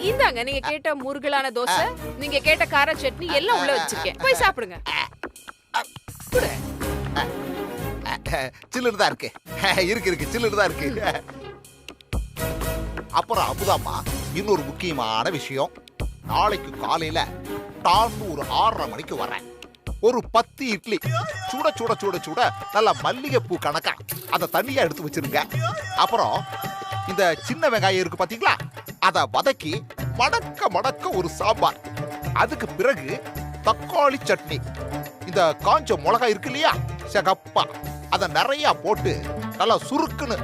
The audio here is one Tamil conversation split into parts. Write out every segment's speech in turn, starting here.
இந்தாங்க நீங்க கேட்ட முருகலான தோசை, நீங்க கேட்ட கார சட்னி எல்லாம் உள்ள வச்சிருக்கேன். போய் சாப்பிடுங்க. சில்லுன்னு தான் இருக்கு. இருக்கு சில்லுன்னு தான் இருக்கு. அப்புறம் அமுதாம்மா, இன்னொரு முக்கியமான விஷயம். நாளைக்கு காலையில டான்னு ஒரு 6:30 மணிக்கு வரேன். ஒரு 10 இட்லி சுட சுட சுட சுட நல்ல மல்லிகைப்பூ கணக்கா அத தண்ணியா எடுத்து வச்சிருங்க. அப்புறம் இந்த சின்ன வெங்காயம் இருக்கு பாத்தீங்களா, அத வதக்கி மடக்க மடக்க ஒரு சாம்பார். அதுக்கு பிறகு தக்காளி சட்னி, இந்த காஞ்ச மிளகாய் இருக்கு இல்லையா சகப்பா, அத நிறைய போட்டு நல்லா சுருக்குன்னு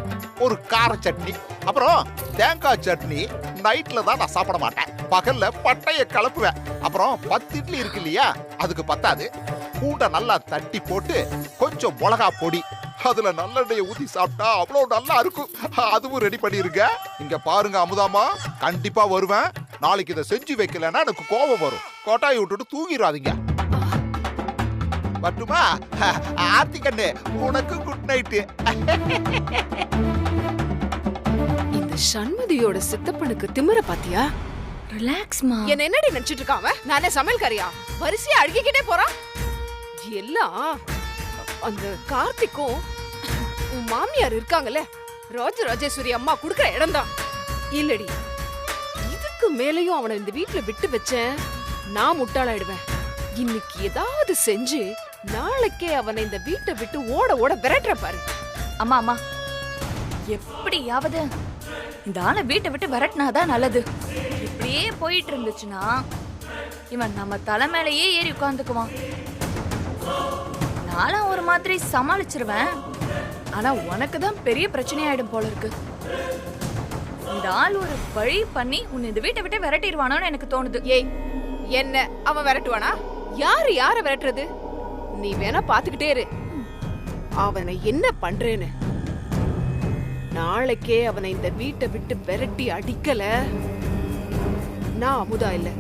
ஒரு கார சட்னி. அப்புறம் தேங்காய் சட்னி நைட்ல தான் நான் சாப்பிட மாட்டேன், பகல்ல பட்டைய கலப்புவேன். அப்புறம் 10 இட்லி இருக்கு இல்லையா, அதுக்கு பத்தாது. பூண்டை நல்லா தட்டி போட்டு கொஞ்சம் மிளகா பொடி, அதுல நல்லெண்ணெயை ஊத்தி சாப்பிட்டா அவ்வளவு நல்லா இருக்கும். அதுவும் ரெடி பண்ணிருங்க. இங்க பாருங்க அமுதாமா, கண்டிப்பா வருவேன். நாளைக்கு இதை செஞ்சு வைக்கலன்னா எனக்கு கோபம் வரும். கொட்டாயை விட்டுட்டு தூங்கிடாதீங்க. பட்டுமா ஆர்த்தி கண்ணு, உனக்கு குட் நைட்டு. இந்த சண்முதியோட சித்தப்பனுக்கு திமிர பாத்தியா? ரிலாக்ஸ்மா. என்ன என்னடி நினைச்சிட்டு இருக்காங்க? நானே சமையல்காரியா? வரிசையா அழுகிக்கிட்டே போறான். எல்லாம் அந்த கார்த்திக்கும் உன் மாமியார் இருக்காங்கல்ல, ராஜராஜேஸ்வரி அம்மா குடுக்கிற இடம்தான். இல்லடி, இதுக்கு மேலையும் அவனை இந்த வீட்டுல விட்டு வச்சேன், நான் முட்டாளாயிடுவேன். இன்னைக்கு ஏதாவது செஞ்சு நாளைக்கே அவனை இந்த வீட்டை விட்டு ஓட ஓட விரட்டுற பாரு. அம்மா அம்மா, எப்படியாவது இந்த ஆளை வீட்டை விட்டு விரட்டினாதான் நல்லது. இப்படியே போயிட்டு இருந்துச்சுன்னா இவன் நம்ம தலைமையிலேயே ஏறி உட்கார்ந்துக்குவான். நானும் ஒரு மாதிரி சமாளிச்சிருவேன். ஆனா உனக்கு தான் பெரிய பிரச்சனையாயிடும் போல இருக்கு. இந்த ஆள் ஒரு வழி பண்ணி உன்னை இந்த வீட்டை விட்டு விரட்டிடுவானோன்னு எனக்கு தோணுது. ஏய், என்ன அவன் விரட்டுவானா? யாரு யார விரட்டுறது? நீ வேணா பாத்துக்கிட்டே இரு அவனை என்ன பண்றேன்னு. நாளைக்கே அவனை இந்த வீட்டை விட்டு விரட்டி அடிக்கல, நான் அமுதா இல்ல.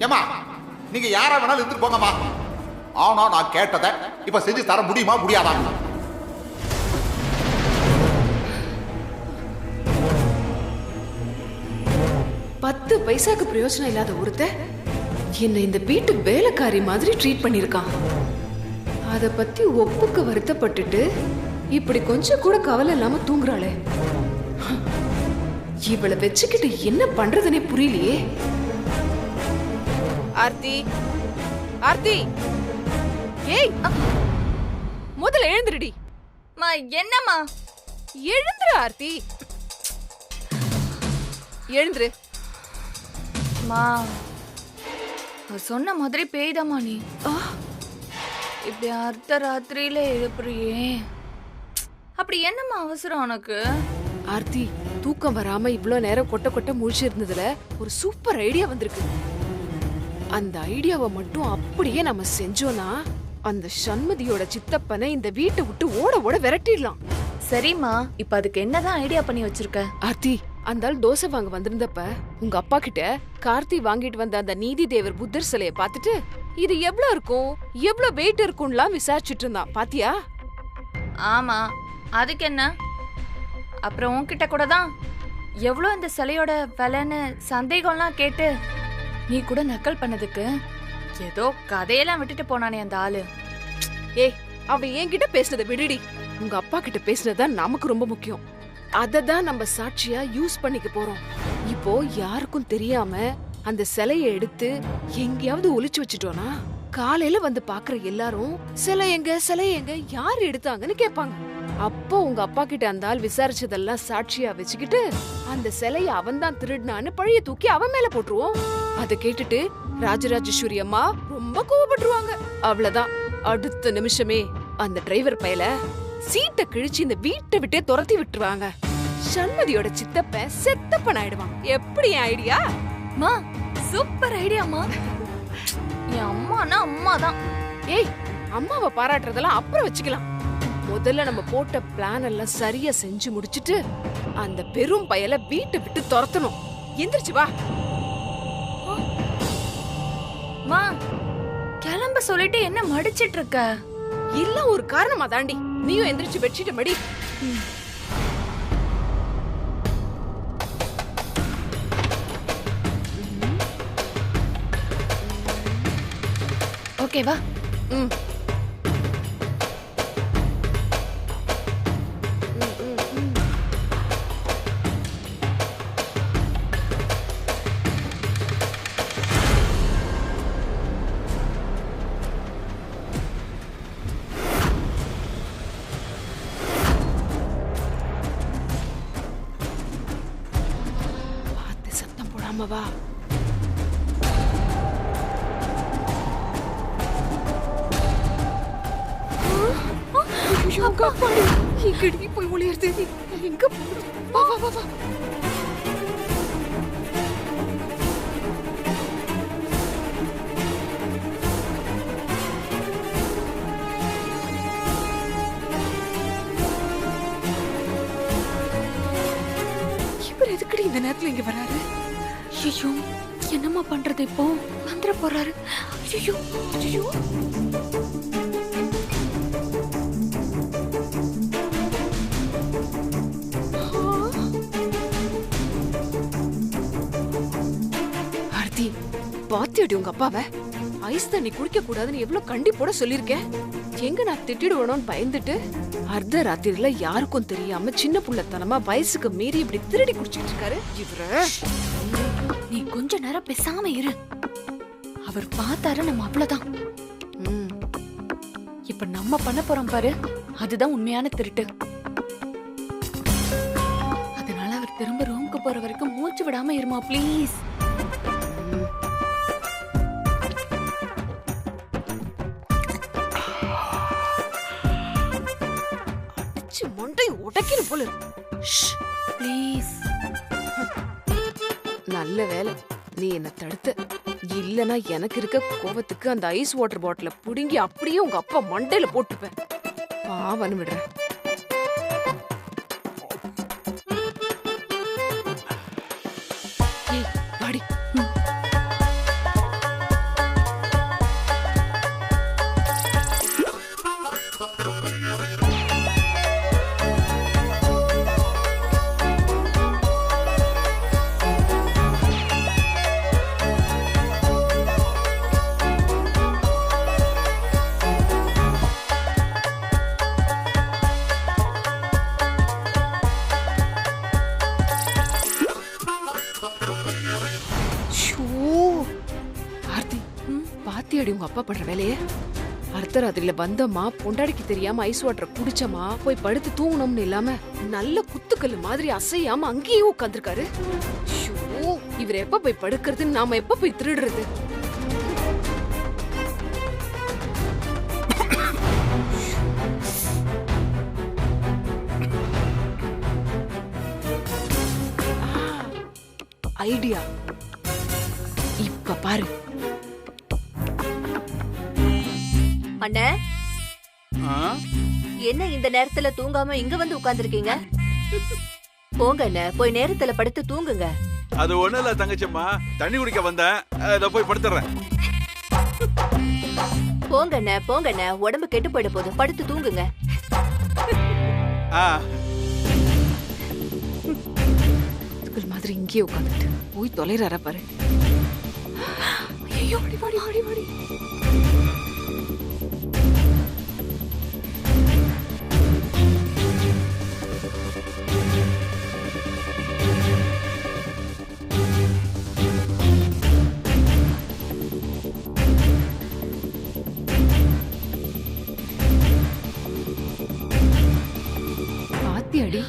ஏமா, நீங்க யாரா வேணாலும் இருந்துட்டு போங்கம்மா. ஆனா நான் கேட்டதை இப்ப செஞ்சு தர முடியுமா முடியாதா? பத்து பைசாக்கு பிரயோஜனம் இல்லாத ஒருத்த என்ன இந்த வீட்டு வேலைக்காரி மாதிரி ட்ரீட் பண்ணிருக்கான். அத பத்தி ஒப்புக்கு வருத்தப்பட்டுட்டு இப்படி கொஞ்சம் கூட கவலை இல்லாம தூங்குறாளே. இவளை வச்சுக்கிட்டு என்ன பண்றதுனே புரியலையே. ஆர்த்தி, ஆர்த்தி, ஏய், முதல்ல எழுந்துருடி. என்னம்மா? எழுந்துரு ஆர்த்தி, எழுந்துரு. மா, சொன்ன மாதிரி பேய்தாமா நீ. இப்படி அர்த்த ராத்திரியில எழுப்புறியே, அப்படி என்னம்மா அவசரம் உனக்கு? ஆர்த்தி, தூக்கம் வராம இவ்ளோ நேரம் கொட்ட கொட்ட முழிச்சு இருந்ததுல ஒரு சூப்பர் ஐடியா வந்திருக்கு. அந்த ஐடியாவை மட்டும் அப்படியே நம்ம செஞ்சோம்னா அந்த சண்முதியோட சித்தப்பனை இந்த வீட்டை விட்டு ஓட ஓட விரட்டிடலாம். சரிம்மா, இப்ப அதுக்கு என்னதான் ஐடியா பண்ணி வச்சிருக்க? ஆர்த்தி, அந்த ஆள் தோசை வாங்க வந்திருந்தப்ப உங்க அப்பா கிட்ட கார்த்தி வாங்கிட்டு வந்த அந்த நீதி தேவர் புத்தர் சிலையை பார்த்துட்டு இது எவ்வளவு இருக்கும், எவ்வளவு வெயிட் இருக்கும்லாம் விசாரிச்சுட்டு இருந்தான். பாத்தியா? ஆமா, அதுக்கு என்ன? அப்புறம் உன்கிட்ட கூட தான் எவ்வளவு இந்த சிலையோட விலைன்னு சந்தேகம்லாம் கேட்டு நீ கூட நக்கல் பண்ணதுக்கு ஏதோ கதையெல்லாம் விட்டுட்டு போனானே அந்த ஆளு. ஏய், அவன் என்கிட்ட பேசுனதை விடுடி. உங்க அப்பா கிட்ட பேசுனதுதான் நமக்கு ரொம்ப முக்கியம். அததான் நம்ம சாட்சியா யூஸ் பண்ணிக்க போறோம். இப்போ யாருக்கும் தெரியாம அந்த சிலையை எடுத்து எங்கேயாவது ஒளிச்சு வச்சுட்டோம்னா காலையில வந்து பாக்குற எல்லாரும் சிலை எங்க யாரு எடுத்தாங்கன்னு கேட்பாங்க. அப்போ உங்க அப்பா கிட்ட அந்த ஆள் விசாரிச்சதெல்லாம் சாட்சியா வச்சுக்கிட்டு அந்த சிலையை அவன் தான் திருடினான்னு பழைய தூக்கி அவன் மேல போட்டுருவோம். அதை கேட்டுட்டு ராஜராஜேஸ்வரி அம்மா ரொம்ப கோவப்பட்டுருவாங்க. அவ்வளவுதான், அடுத்த நிமிஷமே அந்த டிரைவர் பையல சீட்டை கிழிச்சு இந்த வீட்டை விட்டே துரத்தி விட்டுருவாங்க. சண்மதியோட சித்தப்ப செத்தப்பன் ஆயிடுவான். எப்படி ஐடியா? சூப்பர் ஐடியாமா. என் அம்மானா அம்மாதான். ஏய், அம்மாவை பாராட்டுறதெல்லாம் அப்புறம் வச்சுக்கலாம். முதல்ல நம்ம போட்ட பிளான் எல்லாம் சரியா செஞ்சு முடிச்சிட்டு அந்த பெரும் பயல வீட்டை விட்டு துரத்தணும். எந்திரிச்சு வா. மா, கிளம்ப சொல்லிட்டு என்ன மடிச்சிட்டு இருக்க? இல்ல ஒரு காரணமா தாண்டி. நீயும் எந்திரிச்சு பெட்ஷீட்டை மடி. ஓகேவா? ம். பார்த்து சத்தம் போடாம வா. ஐயோ, காப்பாடு. எங்கடி போய் ஒளியறது? எங்க போறது? வா வா வா வா. இவர் எதுக்கடி இந்த நேரத்துல இங்க வராரு? ஐயோ, என்னம்மா பண்றது இப்போ? வந்துட போறாரு. ஐயோ ஐயோ. ஆர்த்தி, பாத்தியாடி உங்க அப்பாவை? ஐஸ் தண்ணி குடிக்க கூடாதுன்னு எவ்வளவு கண்டிப்போட சொல்லிருக்கேன். எங்க நான் திட்டிடுவேணும்னு பயந்துட்டு அர்த்த ராத்திரில யாருக்கும் தெரியாம சின்ன புள்ளத்தனமா வயசுக்கு மீறி இப்படி திருடி குடிச்சிட்டு இருக்காரு இவரு. நீ கொஞ்ச நேரம் பேசாம இரு. அவர் பார்த்தாரு நம்ம அவ்வளவுதான். ம். இப்ப நம்ம பண்ண போறோம் பாரு, அதுதான் உண்மையான திருட்டு. அதனால அவர் திரும்ப ரூமுக்கு போற வரைக்கும் மூச்சு விடாம இருமா ப்ளீஸ். மொண்டை உடைக்கிற போல ப்ளீஸ். நல்ல வேலை நீ என்ன தடுத்த. இல்லனா எனக்கு இருக்க கோவத்துக்கு அந்த ஐஸ் வாட்டர் பாட்டில புடுங்கி அப்படியே உங்க அப்பா மண்டையில போட்டுப்பேன். பாவன்னு விடுறேன். ஏய், வாடி. பாத்தியாடி உங்க அப்பா பண்ற வேலையே? அர்த்த ராத்திரியில வந்தோமா, பொண்டாடிக்கு தெரியாம ஐஸ் வாட்டர் குடிச்சோமா, போய் படுத்து தூங்கணும்னு இல்லாம நல்ல குத்துக்கல்லு மாதிரி அசையாம அங்கேயே உட்காந்துருக்காரு. இவர் எப்ப போய் படுக்கிறது, நாம எப்ப போய் திருடுறது? ஐடியா. இப்ப பாரு. அண்ணே, என்ன இந்த நேரத்துல தூங்காம இங்க வந்து உட்கார்ந்திருக்கீங்க? போங்க அண்ணே, போய் நேரத்துல படுத்து தூங்குங்க. அது ஒண்ணு இல்ல தங்கச்சம்மா, தண்ணி குடிக்க வந்தேன், இத போய் படுத்துறேன். போங்க அண்ணே, உடம்பு கெட்டு போயிட போகுது, படுத்து தூங்குங்க. மாதிரி இங்கேயே உட்காந்துட்டு போய் தொலைறாரா பாரு. ஐயோ, வாடி வாடி வாடி வாடி. பாத்தியாடி,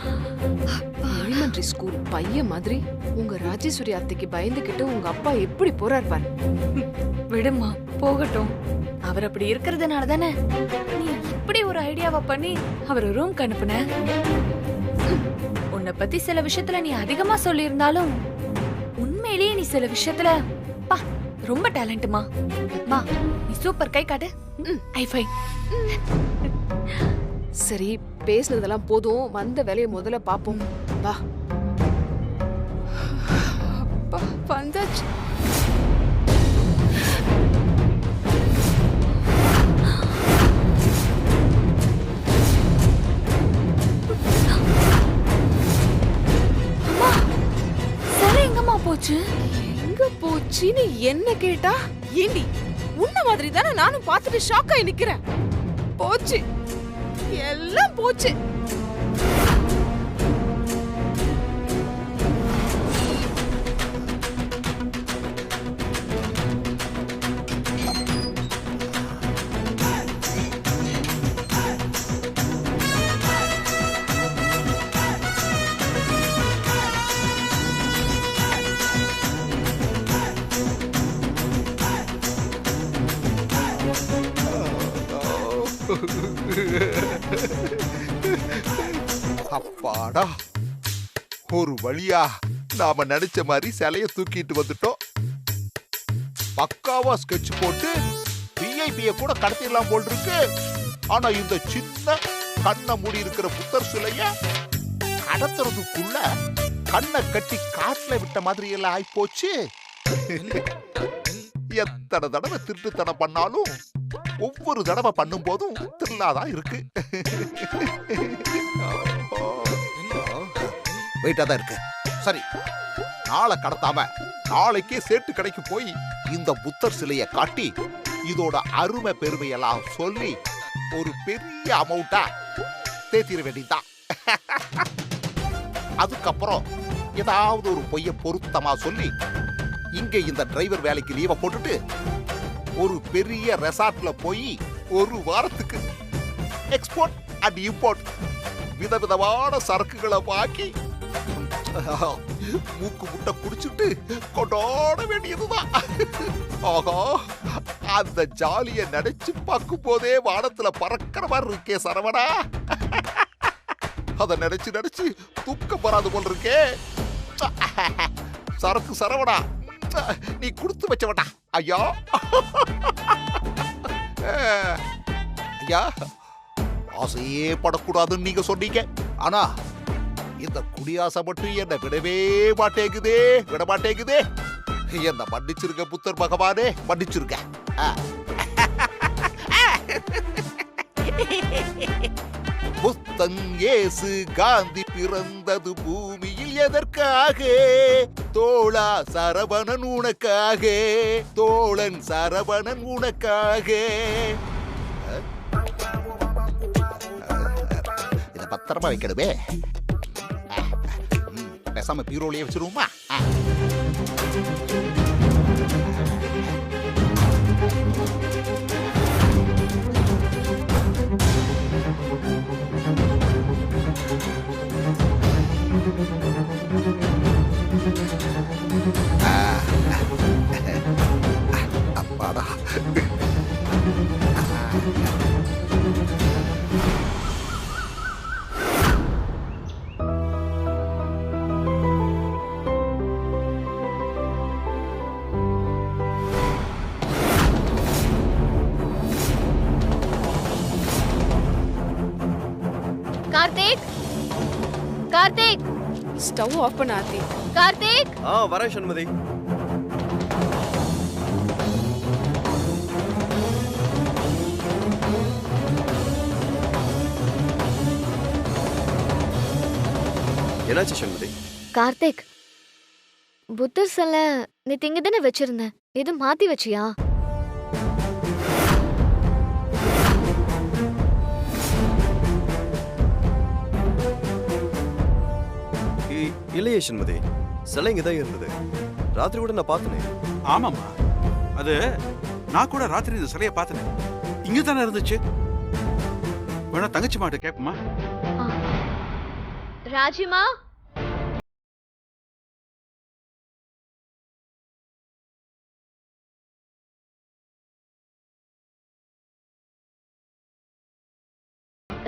எலிமெண்டரி ஸ்கூல் பையன் மாதிரி உங்க ராஜேஸ்வரி அத்தைக்கு பயந்துகிட்டு உங்க அப்பா எப்படி போறார் பாரு. விடுமா, போகட்டும். அவர் அப்படி இருக்கிறதுனால தானே நீ இப்படி ஒரு ஐடியாவை பண்ணி அவர் ரூம்க்கு அனுப்புன. உன்னை பத்தி சில விஷயத்துல நீ அதிகமா சொல்லி இருந்தாலும் உண்மையிலேயே நீ சில விஷயத்துல ரொம்ப டேலண்ட்மா. மா நீ சூப்பர், கை காட்டு. ஐ ஃபை. சரி, பேசுனதெல்லாம் போதும், வந்த வேலையை முதல்ல பாப்போம். வா. அப்பா, வந்தாச்சு. சிலை எங்கம்மா போச்சு? எங்க போச்சுன்னு என்ன கேட்டா, ஏண்டி உன்ன மாதிரி தானே நானும் பார்த்துட்டு ஷாக் ஆகி நிக்கிறேன். போச்சு, எல்லாம் போச்சு. அப்பாடா, ஒரு வழியா நாம நினைச்ச மாதிரி சிலைய தூக்கிட்டு வந்துட்டோம். பக்காவா ஸ்கெட்ச் போட்டு விஐபிய கூட கடத்திடலாம் போல் இருக்கு. ஆனா இந்த சின்ன கண்ணை மூடி இருக்கிற புத்தர் சிலைய கடத்துறதுக்குள்ள கண்ணை கட்டி காட்டுல விட்ட மாதிரி எல்லாம் ஆயிப்போச்சு. எத்தனை தடவை திருட்டுத்தனம் பண்ணாலும் ஒவ்வொரு தடவை பண்ணும் போதும் திருளாதான் இருக்கு. வெயிட்டா தான் இருக்கு. சரி, நாளை கடத்தாம நாளைக்கே சேட்டு கடைக்கு போய் இந்த புத்தர் சிலையை காட்டி இதோட அருமை பெருமையெல்லாம் சொல்லி ஒரு பெரிய அமௌண்டா தேத்திர வேண்டியதுதான். அதுக்கப்புறம் ஏதாவது ஒரு பொய்ய பொருத்தமா சொல்லி இங்க இந்த டிரைவர் வேலைக்கு லீவை போட்டுட்டு ஒரு பெரிய ரெசார்ட்ல போய் ஒரு வாரத்துக்கு எக்ஸ்போர்ட் அண்ட் இம்போர்ட் விதவிதமான சரக்குகளை வாங்கி மூக்கு முட்டை குடிச்சிட்டு கொண்டாட வேண்டியதுதான். ஆகா, அந்த ஜாலிய நினைச்சு பார்க்கும் போதே வானத்துல பறக்கிற மாதிரி இருக்கே சரவணா. அத நினைச்சு நினைச்சு தூக்கம் வராது போல் இருக்கே. சரக்கு சரவணா, நீ கொடுத்து வச்சவடா ஐயா. ஐயா, ஆசையே படக்கூடாதுன்னு நீங்க சொன்னீங்க. ஆனா இந்த குடியாசை மட்டும் என்ன விட மாட்டேங்குதே. என்ன மன்னிச்சிருக்க புத்தர் பகவானே, மன்னிச்சிருக்க. புத்தன் இயேசு காந்தி பிறந்தது பூமியில் எதற்காக? தோழா சரவணன் உனக்காக, தோழன் சரவணன் உனக்காக. இத பத்திரமா வைக்கணுமே. பேசாம பீரோலையே வச்சிருவோமா? அப்பாடா. கார்த்திக், கார்த்திக், ஸ்டவ் ஆஃப் பண்ண ஆர்த்தி. கார்த்திக். வரேன் சண்முதி. என்னாச்சு சண்முதி? கார்த்திக், புத்தர் சிலை நேத்து இங்க தானே வச்சிருந்தேன், எதுவும் மாத்தி வச்சியா? இல்லையே சண்முதி, சிலை இங்கதான் இருந்தது. ராத்திரி கூட நான் பார்த்தனே. ஆமாம்மா, அது நான் கூட ராத்திரி இந்த சிலையை பார்த்தனே. இங்க தானே இருந்துச்சு. வேணா தங்கச்சி மாட்ட கேட்போமா? ராஜிமா,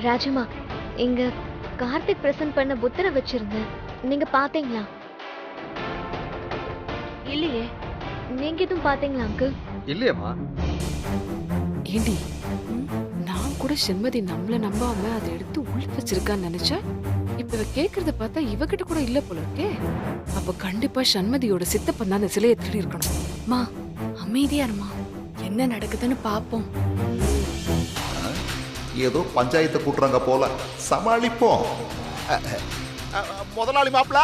ராஜிமா, இங்க கார்த்திக் பிரசன்ட் பண்ண புத்தரை வச்சிருந்தேன், நீங்க பாத்தீங்களா? இல்லையே, நீங்க எதுவும் பாத்தீங்களா அங்கிள்? இல்லையம்மா. ஏண்டி நான் கூட சண்மதி நம்மள நம்பாம அதை எடுத்து உள்ள வச்சிருக்கான்னு நினைச்சேன். இப்ப இவ கேக்குறத பார்த்தா இவகிட்ட கூட இல்ல போல இருக்கே. அப்ப கண்டிப்பா சண்மதியோட சித்தப்பன் தான் அந்த சிலையை திருடி இருக்கணும். மா அமைதியா இருமா, என்ன நடக்குதுன்னு பாப்போம். ஏதோ பஞ்சாயத்தை கூட்டுறாங்க போல, சமாளிப்போம். முதலாளி மாப்பிள,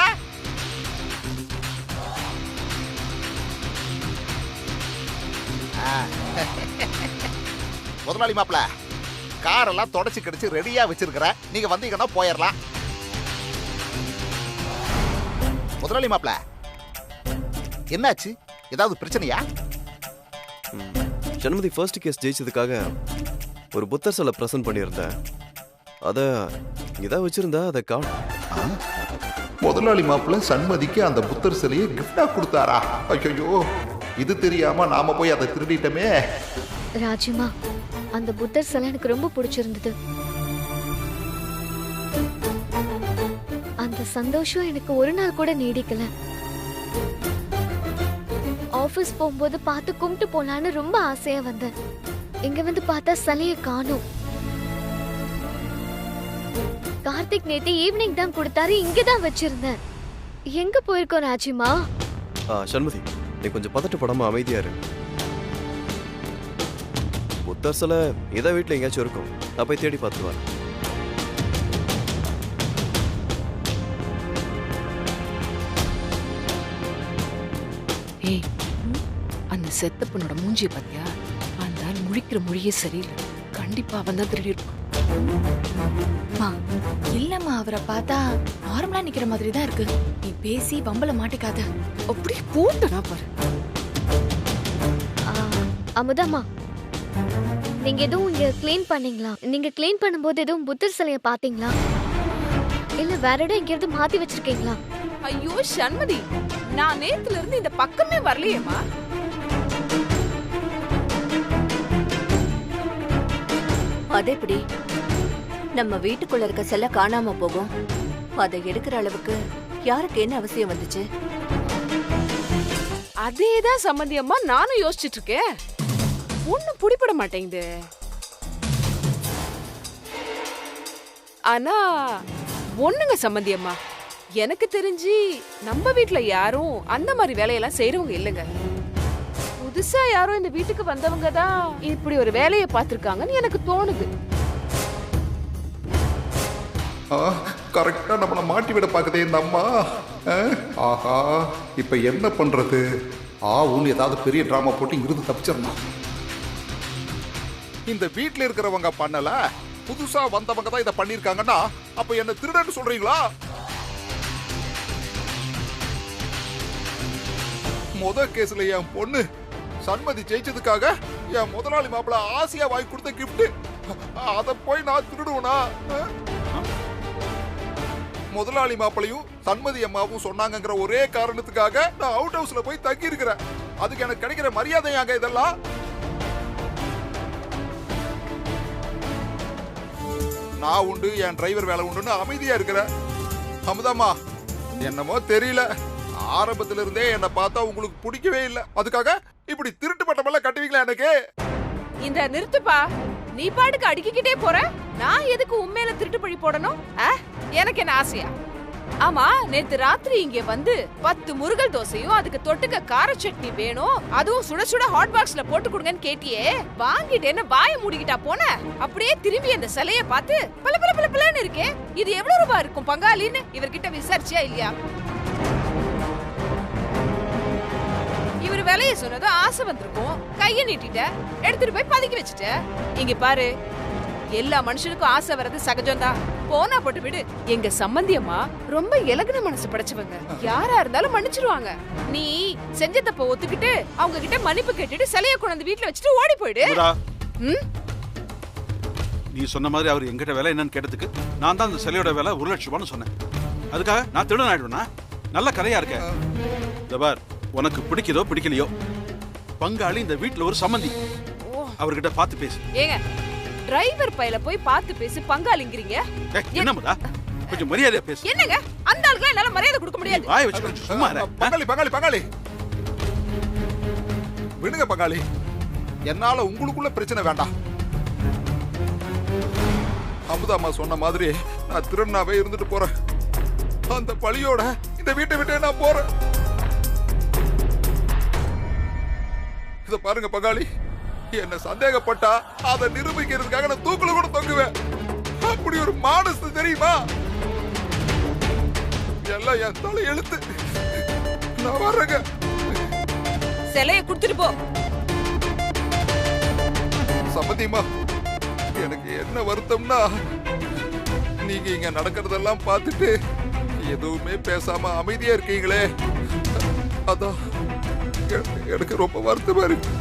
முதலாளி மாப்பிள, காரெல்லாம் தொடச்சு கிடைச்சு ரெடியா வச்சிருக்கிறேன். நீங்க வந்தீங்கன்னா போயிடலாம். முதலாளி மாப்பிள, என்னாச்சு? ஏதாவது பிரச்சனையா? சண்முதி ஃபர்ஸ்ட் கேஸ் ஜெயிச்சதுக்காக ஒரு புத்தர் சிலை பிரசன்ட் பண்ணியிருந்தேன். அத இங்கதான் வச்சிருந்தா அதை காணும். முதலாளி மாப்பிள்ள சண்மதிக்கு அந்த புத்தர் சிலையை கிஃப்டா கொடுத்தாரா? ஐயோ, இது தெரியாம நாம போய் அதை திருடிட்டோமே. ராஜிமா, அந்த புத்தர் சிலை எனக்கு ரொம்ப பிடிச்சிருந்தது. அந்த சந்தோஷம் எனக்கு ஒரு நாள் கூட நீடிக்கல. ஆபீஸ் போகும்போது பார்த்து கும்பிட்டு போலான்னு ரொம்ப ஆசையா வந்தேன். இங்க வந்து பார்த்தா சிலையை காணோம். கார்த்திக் நேத்து ஈவினிங் தான் கொடுத்தாரு, இங்கதான் வச்சிருந்தேன். எங்க போயிருக்கோம் ராஜிமா? சண்முதி, நீ கொஞ்சம் பதட்டப்படாம அமைதியா இரு. புத்தர் சிலை இதை வீட்டுல எங்கேயாச்சும் இருக்கும். நான் போய் தேடி பார்த்து வரேன். ஏய், அந்த செத்தப்பனோட மூஞ்சிய பாத்தியா? அந்த ஆள் முழிக்கிற மொழியே சரியில்லை. கண்டிப்பா அவன் தான் திருடி இருப்பான். இல்லம்மா, அவரை பார்த்தா நார்மலா நிக்கிற மாதிரி தான் இருக்கு. நீ பேசி வம்பல மாட்டிக்காத. அப்படியே போட்டனா பாரு. அமுதாமா, நீங்க எதுவும் இங்க கிளீன் பண்ணீங்களா? நீங்க கிளீன் பண்ணும்போது எதுவும் புத்தர் சிலையை பாத்தீங்களா? இல்ல வேற இடம் எங்கேயாவது மாத்தி வச்சிருக்கீங்களா? ஐயோ சண்மதி, நான் நேத்துல இருந்து இந்த பக்கமே வரலையேம்மா. அதேபடி நம்ம வீட்டுக்குள்ள இருக்க செல்ல காணாம போகும். அதை எடுக்கிற அளவுக்கு யாருக்கு என்ன அவசியம் வந்துச்சு? அதேதான் சம்மந்தி அம்மா, நானும் யோசிச்சுட்டு இருக்கேன். ஒண்ணும் புடிப்பட மாட்டேங்குது. ஆனா ஒண்ணுங்க சம்மந்தி அம்மா, எனக்கு தெரிஞ்சு நம்ம வீட்ல யாரும் அந்த மாதிரி வேலையெல்லாம் செய்யறவங்க இல்லைங்க. புதுசா யாரும் இந்த வீட்டுக்கு வந்தவங்க தான் இப்படி ஒரு வேலையை பார்த்திருக்காங்கன்னு எனக்கு தோணுது. கரெக்டா நம்மள மாட்டி விட பாக்குதே இந்த அம்மா. ஆஹா, இப்ப என்ன பண்றது? உன்னு ஏதாவது பெரிய டிராமா போட்டு இங்கிருந்து தப்பிச்சிடணும். இந்த வீட்டுல இருக்கிறவங்க பண்ணல, புதுசா வந்தவங்க தான் இதை பண்ணிருக்காங்கன்னா அப்ப என்ன திருடன்னு சொல்றீங்களா? முத கேஸ்ல என் பொண்ணு சண்மதி ஜெயிச்சதுக்காக என் முதலாளி மாப்பிள்ள ஆசையா வாங்கி கொடுத்த கிஃப்ட், அத போய் நான் திருடுவனா? முதலாளி மாப்பிளையும் சண்மதி அம்மாவும் சொன்னாங்கிற ஒரே காரணத்துக்காக நான் அவுட் ஹவுஸ்ல போய் தங்கி இருக்கிறேன். அதுக்கு எனக்கு கிடைக்கிற மரியாதையாங்க இதெல்லாம்? நான் உண்டு, என் டிரைவர் வேலை உண்டுன்னு அமைதியா இருக்கிறேன். அமுதாமா, என்னமோ தெரியல, ஆரம்பத்துல இருந்தே என்ன பார்த்தா உங்களுக்கு பிடிக்கவே இல்லை. அதுக்காக இப்படி திருட்டு பட்டமெல்லாம் கட்டுவீங்களா எனக்கு? இந்த நிறுத்துப்பா, நீ பாட்டுக்கு அடிக்கிட்டே போற. நான் எதுக்கு உண்மையில திருட்டு பழி போடணும்? எனக்கு என்ன ஆசையா? ஆமா, நேத்து ராத்திரி இங்க வந்து 10 முருகல் தோசையும் அதுக்கு தொட்டுக்க கார சட்னி வேணும், அதுவும் சுட சுட ஹாட் பாக்ஸ்ல போட்டு கொடுங்கன்னு கேட்டியே. வாங்கிட்டு என்ன வாய மூடிக்கிட்டா போன? அப்படியே திரும்பி அந்த சிலைய பார்த்து பல பல பல பலன்னு இருக்கே, இது எவ்வளவு ரூபாய் இருக்கும் பங்காளின்னு இவர்கிட்ட விசாரிச்சியா இல்லையா? இவர் விலைய சொன்னதும் ஆசை வந்திருக்கும், கைய நீட்டிட்ட, எடுத்துட்டு போய் பதுக்கி வச்சுட்ட. இங்க பாரு, எல்லா மனுஷனுக்கும் ஆசை வர்றது சகஜம்தான், போனா போட்டு விடு. எங்க சம்பந்தியம்மா ரொம்ப இலகுன மனசு படைச்சவங்க, யாரா இருந்தாலும் மன்னிச்சிருவாங்க. நீ செஞ்ச தப்ப ஒத்துக்கிட்டு அவங்க கிட்ட மன்னிப்பு கேட்டுட்டு சிலைய கொண்டு வீட்டுல வச்சுட்டு ஓடி போயிடு. நீ சொன்ன மாதிரி அவர் எங்கிட்ட வேலை என்னன்னு கேட்டதுக்கு நான் தான் அந்த சிலையோட வேலை 1 லட்சம் ரூபான்னு சொன்னேன். அதுக்காக நான் திருடன் ஆயிடுவேனா? நல்ல கரையா இருக்க. ஜபார், உனக்கு பிடிக்குதோ பிடிக்கலையோ, பங்காளி இந்த வீட்டுல ஒரு சம்பந்தி, அவர்கிட்ட பார்த்து பேசு. ஏங்க, டிரைவர் பையில போய் பார்த்து பேசி பங்காளிங்கிறீங்க? என்னம்மா, கொஞ்சம் மரியாதையா பேசு. என்னங்க, அந்த ஆளுக்கு என்னால மரியாதை கொடுக்க முடியாது. வாய் வச்சு சும்மா இரு. பங்காளி பங்காளி பங்காளி, விடுங்க பங்காளி, என்னால உங்களுக்குள்ள பிரச்சனை வேண்டாம். அமுதாமா சொன்ன மாதிரி நான் திருநாவே இருந்துட்டு போறேன். அந்த பழியோட இந்த வீட்டை விட்டு நான் போறேன். இத பாருங்க பங்காளி, என்ன சந்தேகப்பட்டா அதை நிரூபிக்கிறதுக்காக நான் தூக்குல கூட தொங்குவேன். அப்படி ஒரு மானசு தெரியுமா? எல்லாம் என் தலை எழுத்து. நான் வர்றேங்க. சிலையை கொடுத்துட்டு போ. சம்மதிமா, எனக்கு என்ன வருத்தம்னா, நீங்க இங்க நடக்கிறதெல்லாம் பார்த்துட்டு எதுவுமே பேசாம அமைதியா இருக்கீங்களே, அதான் எனக்கு ரொம்ப வருத்தமா இருக்கு.